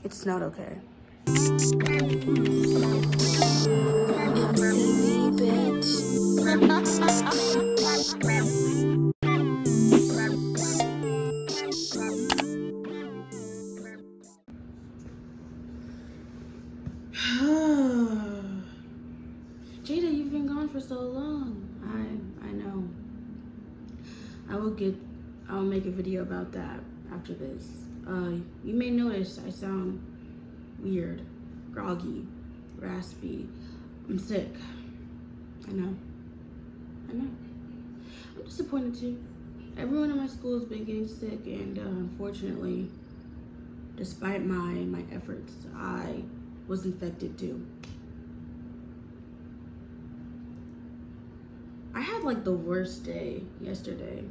It's not okay. Jada, you've been gone for so long. I know. I'll make a video about that after this. You may notice I sound weird, groggy, raspy. I'm sick. I know. I'm disappointed too. Everyone in my school has been getting sick, and unfortunately, despite my efforts, I was infected too. I had like the worst day yesterday.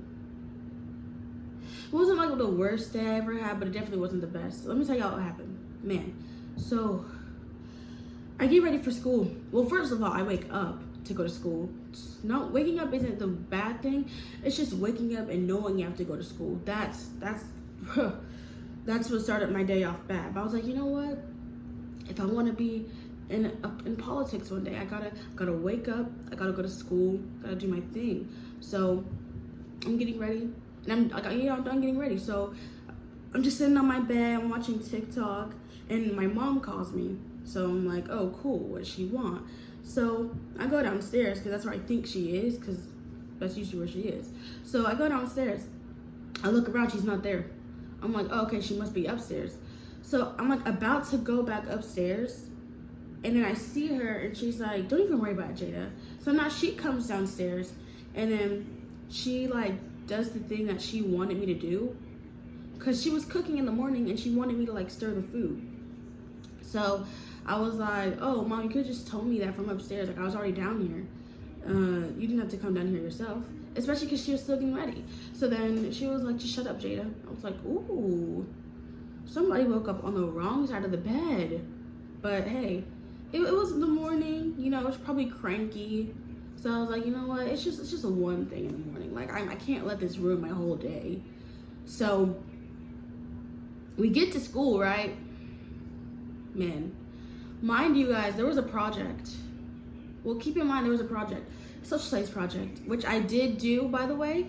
It wasn't like the worst day I ever had, but it definitely wasn't the best. Let me tell y'all what happened. Man, so I get ready for school. Well, first of all, I wake up to go to school. No, waking up isn't the bad thing. It's just waking up and knowing you have to go to school. That's what started my day off bad. But I was like, you know what? If I want to be in politics one day, I gotta wake up. I gotta go to school. Gotta do my thing. So I'm getting ready, and I'm done getting ready. So I'm just sitting on my bed. I'm watching TikTok, and my mom calls me. So I'm like, oh, cool. What does she want? So I go downstairs because that's where I think she is, because that's usually where she is. So I go downstairs. I look around. She's not there. I'm like, oh, okay, she must be upstairs. So I'm like about to go back upstairs, and then I see her, and she's like, don't even worry about it, Jada. So now she comes downstairs, and then she like does the thing that she wanted me to do, because she was cooking in the morning and she wanted me to like stir the food. So I was like, oh, Mom, you could have just told me that from upstairs. Like, I was already down here. You didn't have to come down here yourself, especially because she was still getting ready. So then she was like, just shut up, Jada. I was like, ooh, somebody woke up on the wrong side of the bed. But hey, it was in the morning, you know, it was probably cranky. So I was like, you know what, it's just a one thing in the morning. Like, I can't let this ruin my whole day. So we get to school, right? Man, mind you guys, there was a project. Well, keep in mind there was a project, social studies project, which I did do, by the way.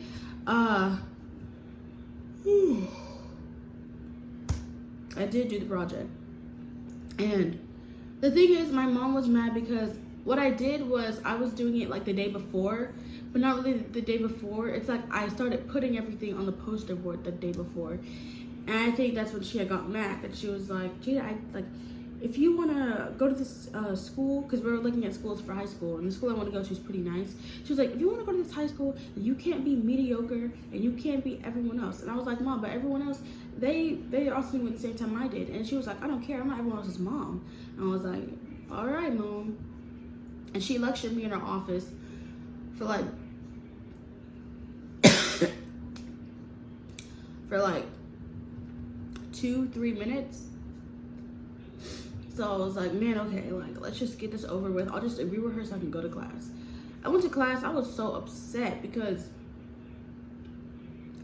I did do the project. And the thing is, my mom was mad because what I did was I was doing it like the day before, but not really the day before. It's like I started putting everything on the poster board the day before. And I think that's when she had got mad, and she was like, Jada, if you want to go to this school, because we were looking at schools for high school, and the school I want to go to is pretty nice. She was like, if you want to go to this high school, you can't be mediocre, and you can't be everyone else. And I was like, Mom, but everyone else, they also knew at the same time I did. And she was like, I don't care, I'm not everyone else's mom. And I was like, all right, Mom. And she lectured me in her office for like, for like 2-3 minutes. So I was like, man, okay, like, let's just get this over with. I'll just re-rehearse so I can go to class. I went to class. I was so upset because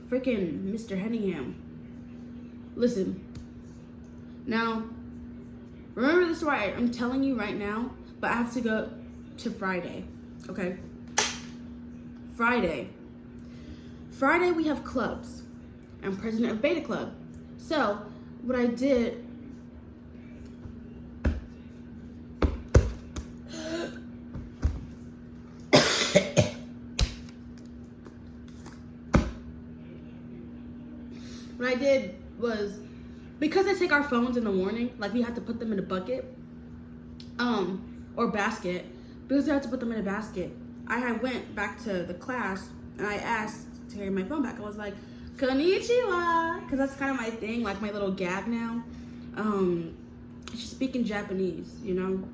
freaking Mr. Henningham. Listen, now, remember the story I'm telling you right now, but I have to go to Friday, okay? Friday we have clubs. I'm president of Beta Club. So what I did, was, because I take our phones in the morning, like we have to put them in a bucket, or basket. Because I had to put them in a basket, I went back to the class and I asked to carry my phone back. I was like, konnichiwa, because that's kind of my thing, like my little gag now. Just speaking Japanese, you know,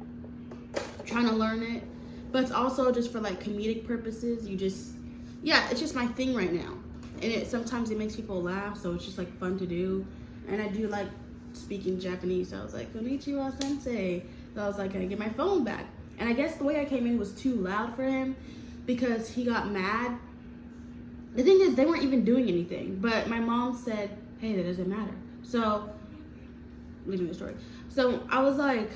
trying to learn it, but it's also just for like comedic purposes. It's just my thing right now, and sometimes it makes people laugh, so it's just like fun to do. And I do like speaking Japanese, so I was like, konnichiwa sensei. So I was like, can I get my phone back? And I guess the way I came in was too loud for him because he got mad. The thing is, they weren't even doing anything, but my mom said, hey, that doesn't matter. So leaving the story. So I was like,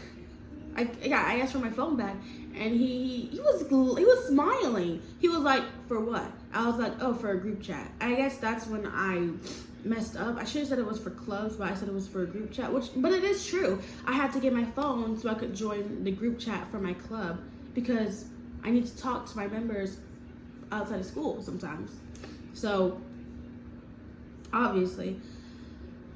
I asked for my phone back, and he was smiling. He was like, for what? I was like, oh, for a group chat. I guess that's when I messed up. I should have said it was for clubs, but I said it was for a group chat, but it is true. I had to get my phone so I could join the group chat for my club because I need to talk to my members outside of school sometimes. So obviously,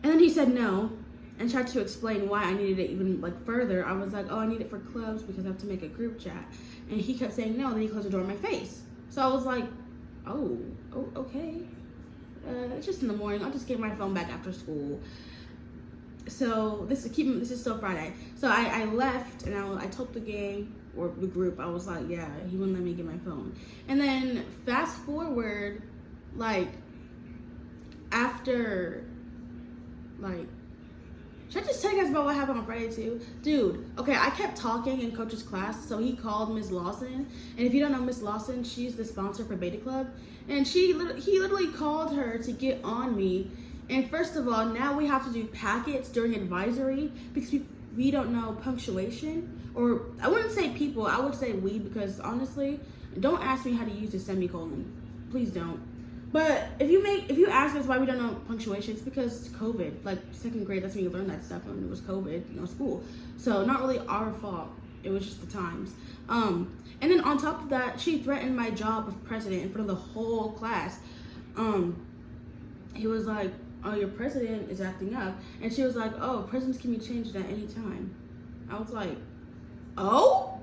and then he said no and tried to explain why I needed it even like further. I was like, oh, I need it for clubs because I have to make a group chat, and he kept saying no. Then he closed the door in my face. So I was like, oh okay. It's just in the morning. I'll just get my phone back after school. So this is still Friday. So I left and I told the gang or the group, I was like, yeah, he wouldn't let me get my phone. And then fast forward, like after, like, should I just tell you guys about what happened on Friday too? Dude, okay, I kept talking in coach's class, so he called Miss Lawson. And if you don't know Miss Lawson, she's the sponsor for Beta Club. And he literally called her to get on me. And first of all, now we have to do packets during advisory because we don't know punctuation. Or I wouldn't say people, I would say we, because honestly, don't ask me how to use a semicolon. Please don't. But if you ask us why we don't know punctuation, it's because COVID. Like second grade, that's when you learn that stuff when it was COVID, no school. So not really our fault. It was just the times. And then on top of that, she threatened my job of president in front of the whole class. He was like, oh, your president is acting up. And she was like, oh, presidents can be changed at any time. I was like, oh?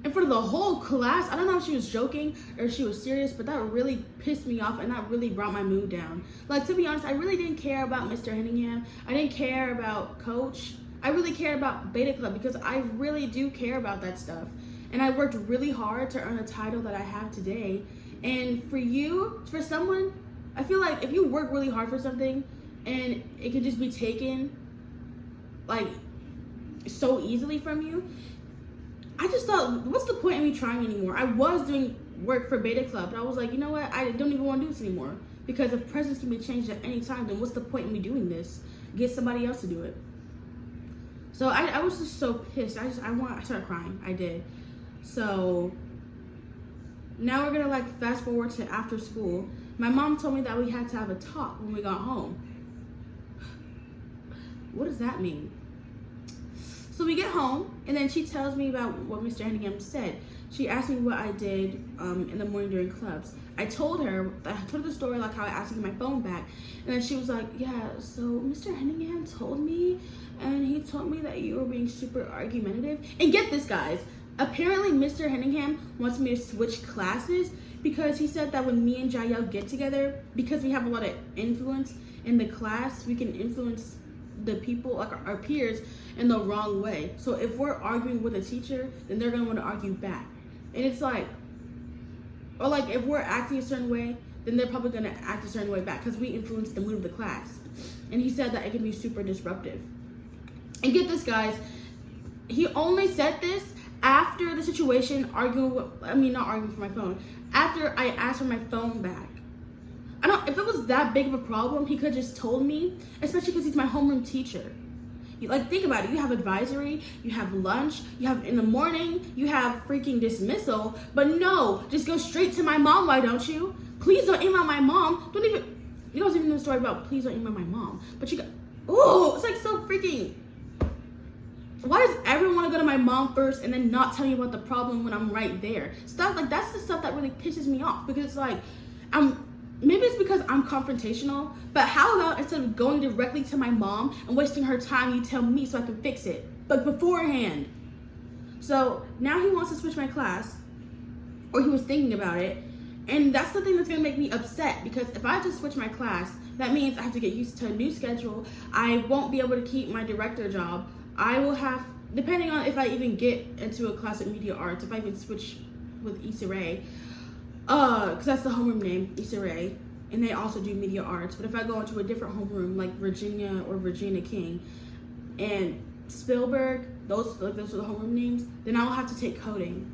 In front of the whole class. I don't know if she was joking or if she was serious, but that really pissed me off and that really brought my mood down. Like, to be honest, I really didn't care about Mr. Henningham. I didn't care about Coach. I really cared about Beta Club because I really do care about that stuff. And I worked really hard to earn a title that I have today. And for someone, I feel like if you work really hard for something and it can just be taken like so easily from you, I just thought, what's the point in me trying anymore? I was doing work for Beta Club, but I was like, you know what? I don't even want to do this anymore. Because if presidents can be changed at any time, then what's the point in me doing this? Get somebody else to do it. So I was just so pissed. I started crying. I did. So now we're gonna like fast forward to after school. My mom told me that we had to have a talk when we got home. What does that mean? So we get home, and then she tells me about what Mr. Henningham said. She asked me what I did in the morning during clubs. I told her the story, like how I asked to get my phone back. And then she was like, yeah, so Mr. Henningham told me, and he told me that you were being super argumentative. And get this, guys. Apparently, Mr. Henningham wants me to switch classes because he said that when me and Jael get together, because we have a lot of influence in the class, we can influence the people, like our peers, in the wrong way. So if we're arguing with a teacher, then they're gonna want to argue back. And it's like, or like if we're acting a certain way, then they're probably gonna act a certain way back because we influence the mood of the class. And he said that it can be super disruptive. And get this, guys, he only said this after the situation, not arguing for my phone, after I asked for my phone back. If it was that big of a problem, he could have just told me, especially because he's my homeroom teacher. Like, think about it. You have advisory, you have lunch, you have in the morning, you have freaking dismissal, but no, just go straight to my mom, why don't you? Please don't email my mom. You don't even know the story about please don't email my mom. But it's like so freaking, why does everyone want to go to my mom first and then not tell me about the problem when I'm right there? Stuff like that's the stuff that really pisses me off because it's like, maybe it's because I'm confrontational, but how about instead of going directly to my mom and wasting her time, you tell me so I can fix it, but beforehand. So now he wants to switch my class, or he was thinking about it, and that's the thing that's gonna make me upset because if I just switch my class, that means I have to get used to a new schedule. I won't be able to keep my director job. I will have, depending on if I even get into a class at Media Arts, if I even switch with Issa Rae, because that's the homeroom name, Issa Rae, and they also do Media Arts. But if I go into a different homeroom like Virginia or Virginia King and Spielberg, those are the homeroom names, then I'll have to take coding.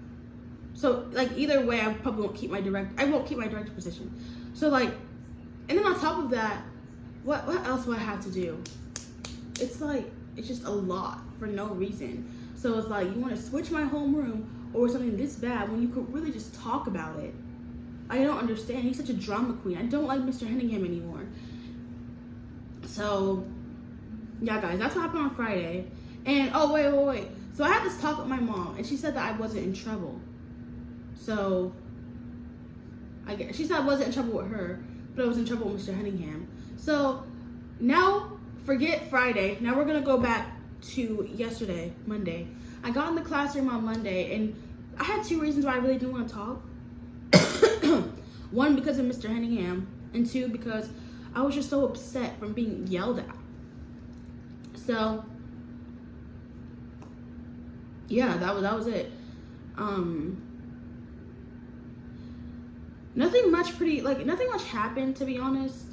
So like either way, I probably won't keep my director position. So like, and then on top of that, what else will I have to do? It's like, it's just a lot for no reason. So it's like, you want to switch my homeroom over something this bad when you could really just talk about it. I don't understand. He's such a drama queen. I don't like Mr. Henningham anymore. So, yeah, guys, that's what happened on Friday. And, oh, wait. So I had this talk with my mom, and she said that I wasn't in trouble. So, I guess she said I wasn't in trouble with her, but I was in trouble with Mr. Henningham. So, now, forget Friday. Now we're going to go back to yesterday, Monday. I got in the classroom on Monday, and I had 2 reasons why I really didn't want to talk. 1, because of Mr. Henningham, and 2, because I was just so upset from being yelled at. So, yeah, that was it. Nothing much happened, to be honest.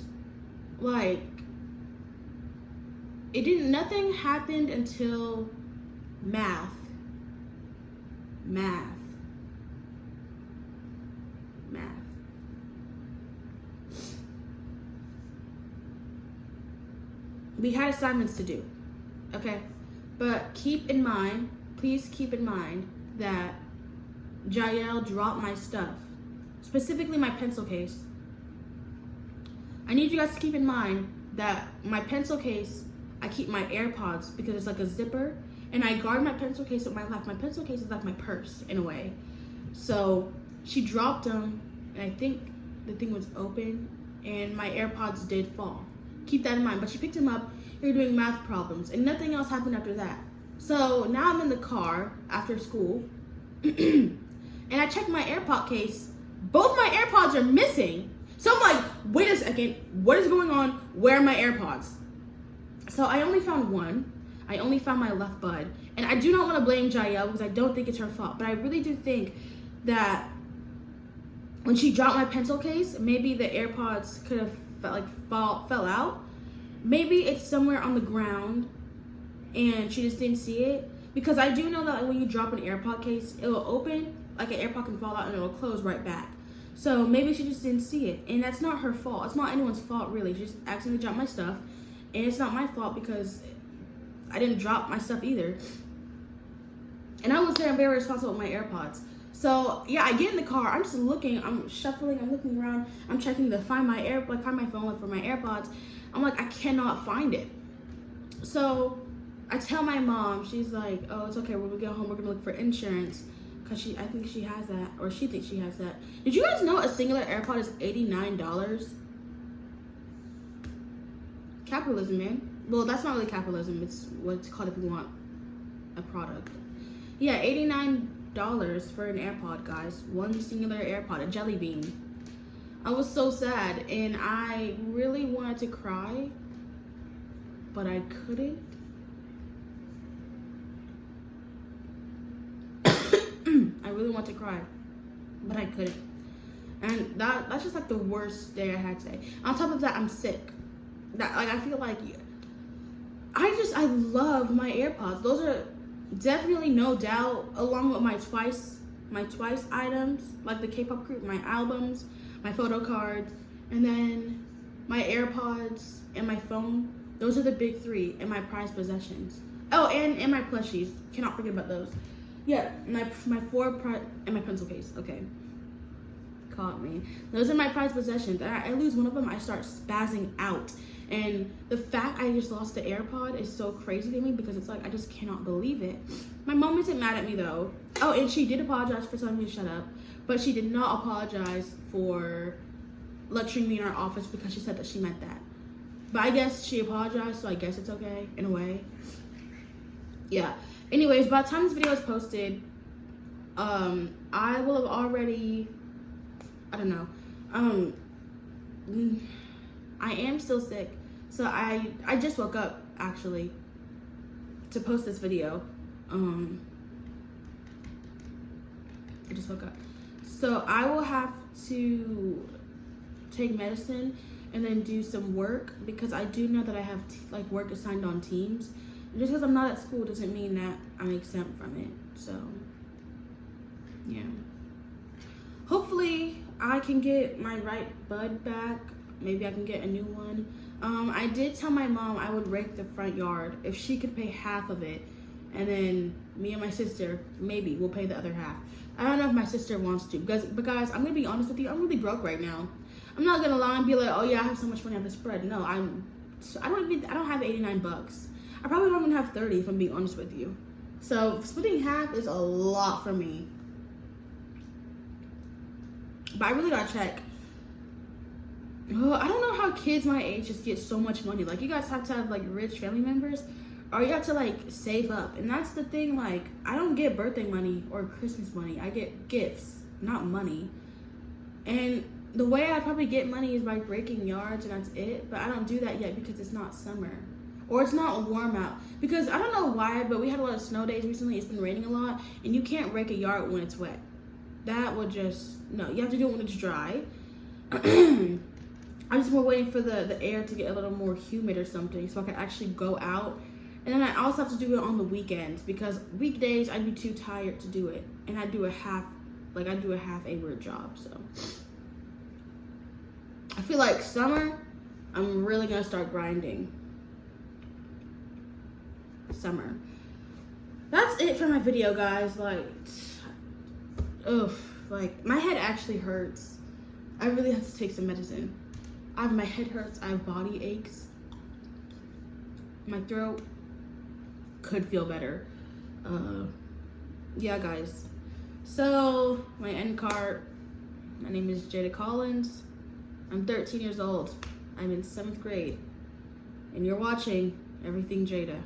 Like, nothing happened until math. We had assignments to do, okay? But please keep in mind that Jael dropped my stuff, specifically my pencil case. I need you guys to keep in mind that my pencil case, I keep my AirPods because it's like a zipper, and I guard my pencil case with my left. My pencil case is like my purse in a way. So she dropped them, and I think the thing was open, and my AirPods did fall. Keep that in mind. But she picked him up. We were doing math problems, and nothing else happened after that. So now I'm in the car after school, and I checked my AirPod case. Both my AirPods are missing. So I'm like, wait a second, what is going on? Where are my AirPods? So I only found one. I only found my left bud. And I do not want to blame Jael because I don't think it's her fault. But I really do think that when she dropped my pencil case, maybe the AirPods could have fell out. Maybe it's somewhere on the ground and she just didn't see it. Because I do know that when you drop an AirPod case, it will open, like an AirPod can fall out and it will close right back. So maybe she just didn't see it. And that's not her fault. It's not anyone's fault, really. She just accidentally dropped my stuff. And it's not my fault because I didn't drop my stuff either. And I would say I'm very responsible with my AirPods. So yeah, I get in the car. I'm just looking. I'm shuffling. I'm looking around. I'm checking to find my phone, look for my AirPods. I'm like, I cannot find it. So I tell my mom. She's like, oh, it's okay. When we get home, we're gonna look for insurance. Cause I think she has that, or she thinks she has that. Did you guys know a singular AirPod is $89? Capitalism, man. Well, that's not really capitalism. It's what it's called if you want a product. Yeah, $89 for an AirPod, guys. One singular AirPod, a jelly bean. I was so sad, and I really wanted to cry, but I couldn't. I really want to cry, but I couldn't. And that's just like the worst day I had today. On top of that, I'm sick. I feel like I love my AirPods. Those are definitely, no doubt, along with my Twice items, like the K-pop group, my albums, my photo cards, and then my AirPods and my phone. Those are the big 3, and my prized possessions. Oh, and my plushies. Cannot forget about those. Yeah, my 4 and my pencil case. Okay, caught me. Those are my prized possessions. And I lose one of them, I start spazzing out. And the fact I just lost the AirPod is so crazy to me because it's like I just cannot believe it. My mom isn't mad at me though. Oh, and she did apologize for telling me to shut up, but she did not apologize for lecturing me in our office because she said that she meant that. But I guess she apologized, so I guess it's okay in a way. Yeah. Anyways, by the time this video is posted, I will have already, I don't know, I am still sick, so I just woke up, actually, to post this video. I just woke up. So I will have to take medicine and then do some work because I do know that I have work assigned on Teams. Just because I'm not at school doesn't mean that I'm exempt from it. So, yeah. Hopefully, I can get my right bud back. Maybe I can get a new one. I did tell my mom I would rake the front yard if she could pay half of it, and then me and my sister maybe we'll pay the other half. I don't know if my sister wants to, but guys, I'm gonna be honest with you. I'm really broke right now. I'm not gonna lie and be like, oh yeah, I have so much money on the spread. No, I don't have 89 bucks. I probably don't even have 30 if I'm being honest with you. So splitting half is a lot for me. But I really gotta check. Oh, I don't know how kids my age just get so much money. Like, you guys have to have like rich family members, or you have to like save up. And that's the thing, like, I don't get birthday money or Christmas money. I get gifts, not money. And the way I probably get money is by breaking yards, and that's it. But I don't do that yet because it's not summer. Or it's not warm out. Because I don't know why, but we had a lot of snow days recently. It's been raining a lot, and you can't rake a yard when it's wet. That would just, no, you have to do it when it's dry. I'm just more waiting for the air to get a little more humid or something so I can actually go out. And then I also have to do it on the weekends because weekdays I'd be too tired to do it. And I do a half a work job, so. I feel like summer, I'm really gonna start grinding. Summer. That's it for my video, guys. Like, ugh, like my head actually hurts. I really have to take some medicine. My head hurts, I have body aches. My throat could feel better. Yeah, guys. So, my end card, my name is Jada Collins. I'm 13 years old. I'm in 7th grade. And you're watching Everything Jada.